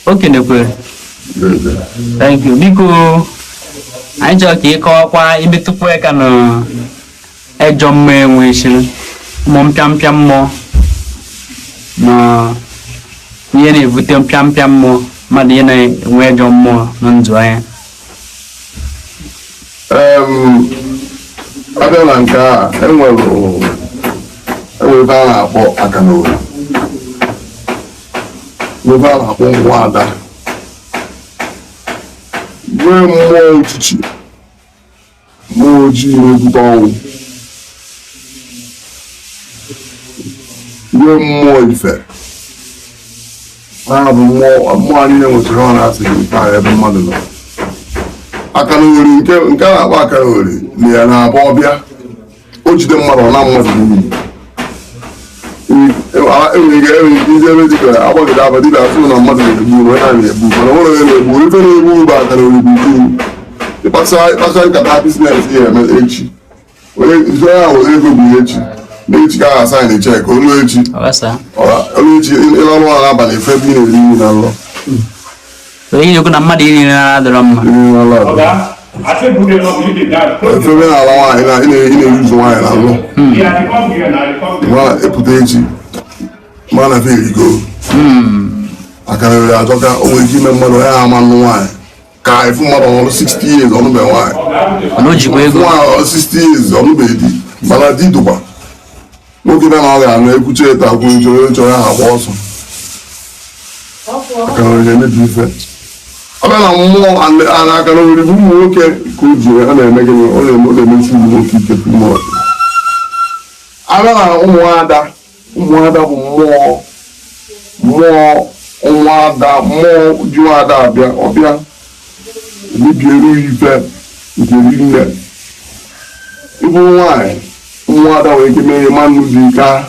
Okay, thank you. Biko, I just kwa imetupu eka no ejo mmenwe shiri. Mpiam mo na ihe na-evute mpịampịa mmụọ mmadụ ihe na-enwe ejọ mmụọ na ndụ anya. Abịa na nke a enwere ebe a na-akpọ akanori, ebe a na-akpọ nwa ada, nwee mmụọ echichi, mmụọ ojii na-ebute ọnwụ, nwee mmụọ ife. Ha bụ mmụọ anyị na-enwetara ọ na-asị gị taa ebe mmadụ nọ. Akanori nke a na-akpọ akanori na ya na-abụ ọbịa o jide mmadụ ọ na mmadụ n'iyi. Enwere ike izi ebe dịka agbagide aba dịka asụ na mmadụ na-egbu onye a na-egbu, mana ọ na-egbu ife na-egbu bụ akanori bụ ukwu. Ịkpasa nkata biznes ya eme echi, izu ya were ego bụ echi n'echi ka a asaịn chek olu echi ịlọrụ ọrụ n'abalị efe ebe ị na-eri nri na nlọ. Onye na-ekwu na mmadụ iri nara adịrọ mma. Efebe na ala nwaanyị ị na-eyuzu nwaanyị na nlọ epụta echi ma na fe erigo akanori ajọka o nwere ike ime mmadụ ya ama nnụ nwaanyị ka efu mmadụ ọrụ 60 years ọnụbe nwaanyị nwaanyị 60 years ọnụbe di mana di dụkwa nwoke bịa na ọ ga-anụ ekwuche eta akwụ nchọrọ ya agba ọsọ. Akanori emebi ife ọ bịa na mmụọ akanori bụ ụmụ nwoke ka o ji a na-eme gịnị ọ na-emechi ụmụ nwoke ike primọd. Abịa na ụmụada bụ mmụọ ụmụada mmụọ ji nwaada abịa ọbịa emebiere ife nke rinne. Ịbụ nwaanyị ụmụada nwere ike mee ihe mmanụ dị ka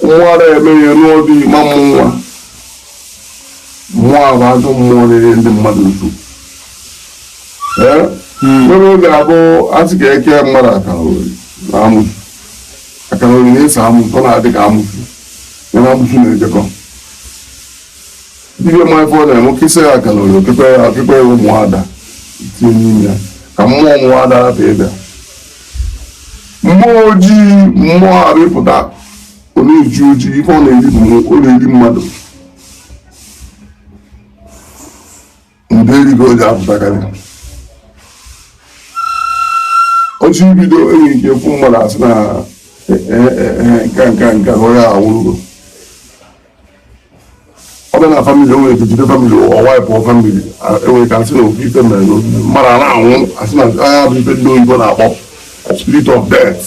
ụmụada eme ihe n'ọdụ ịma mmụ nwa. Mmụọ bụ ajọ mmụọ na-enye ndị mmadụ nsogbu. N'ebe oge abụ asị ka eke mmadụ akanori na amụsụ. Akanori na-eso amụsụ, ọ na-adị ka amụsụ yana amụsụ na-ejekọ. Dibịa ma ife ọ na-eme okese ya akanori okekpe ụmụada tinye n'ime ya ka mmụọ ụmụada rapụ ịbịa. Mmụọ ojii mmụọ abịpụta ọ na-eji ojii ife ọ na-eri bụ ọ na-eri mmadụ. Mgbe erigo o ji apụtakarị ochi ibido enyi nke fụ mmadụ asị na nka onye awụrugo. Ọ bịa na famili o nwere ejide famili ọ waịpụ famili enwere ka nsị na ofu ife mere n'obi mmadụ a na-anwụ asị na anya bụ ife ndị oyibo na-akpọ spirit of death.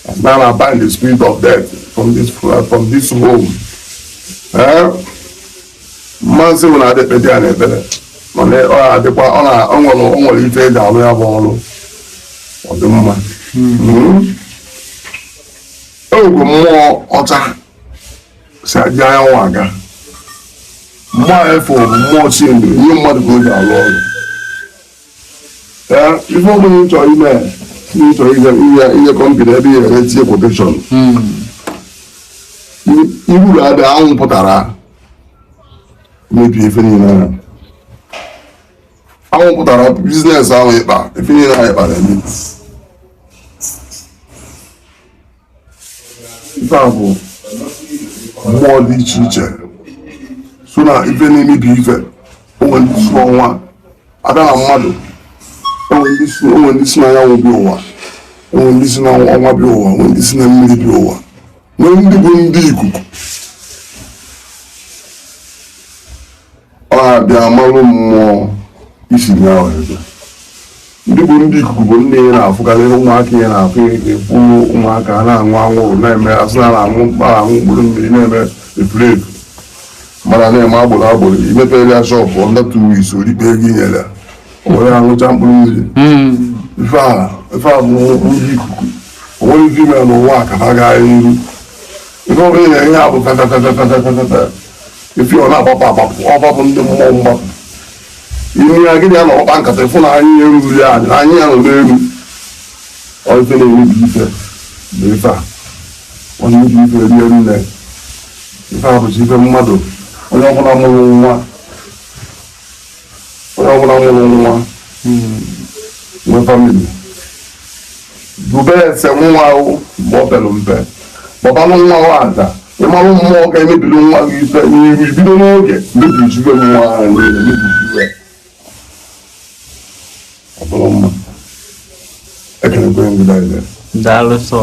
Asị na bind the spirit of death from this home. Mmasị bụ na-adị ekpedi ya n'ekpere mana ọ na-adịkwa ọ nwere ife eji alụ ya bụ ọrụ ọ dị mma. Enwekwa mmụọ ọcha si adị anyanwụ aga. Mmụọ efu bụ mmụọ chi ndụ ihe mmadụ ka o ji alụ ọrụ. Ife ọ bụla ị chọrọ ime ị chọrọ ihe kọmpini ebe ị ere tinye kwoteshọn iru ga-abịa anwụ pụtara mebie ife niile ahụ. Anwụ pụtara biznes ahụ ịkpa ife niile ahụ ịkpara eme. Ife a bụ mmụọ dị iche iche so na ife na-emebi ife. Onwe ndị si n'ọnwa abịa na mmadụ, onwe ndị si n'anyanwụ bi ụwa, onwe ndị si n'ọnwa bi ụwa, onwe ndị si na mmiri bi ụwa, nwee ndị bụ ndị ikuku. Ọ na-abịa marụ mmụọ isi n'ahụ ebe. Ndị bụ ndị ikuku bụ ndị na-afụkarị ụmụaka ihe na-afụ efu ụmụaka na-aṅụ anwụrụ na-eme asị na na-aṅụ mkpụrụ mmiri na-eme efulefu mana na-eme agboro imepere ya shọpụ ọnda 2 weeks orikpe ego inyere onwere aṅụcha mkpụrụ mmiri. Ife a bụ ndị ikuku onwere ike ime n'ụwa ka ha gaa n'ihu. Ife ọ bụla na-enye abụ pepepepepepepepep efi ọ na-agbapụ ọgbapụ ndị mmụọ mgbapụ ime ya gịnị ya na ọkpa nkata ịfụ na anyị eruru ya na anyị ya nọ n'elu. Ife na-emebi ife bụ ife a ọ na-eji ife rie nne. Ife a bụchi ife mmadụ onye ọbụla mụrụ nwa nwee famili dube ese nwa ahụ mgbe ọ pere mpe kpọbanụ nwa ahụ aja ịmarụ mmụọ ga-emebiri nwa gị ife n'ihu bido n'oge mebijiwe nwa ahụ niile mebijiwe ọ bụrụ mma ekelekwe ngị daalụ sọ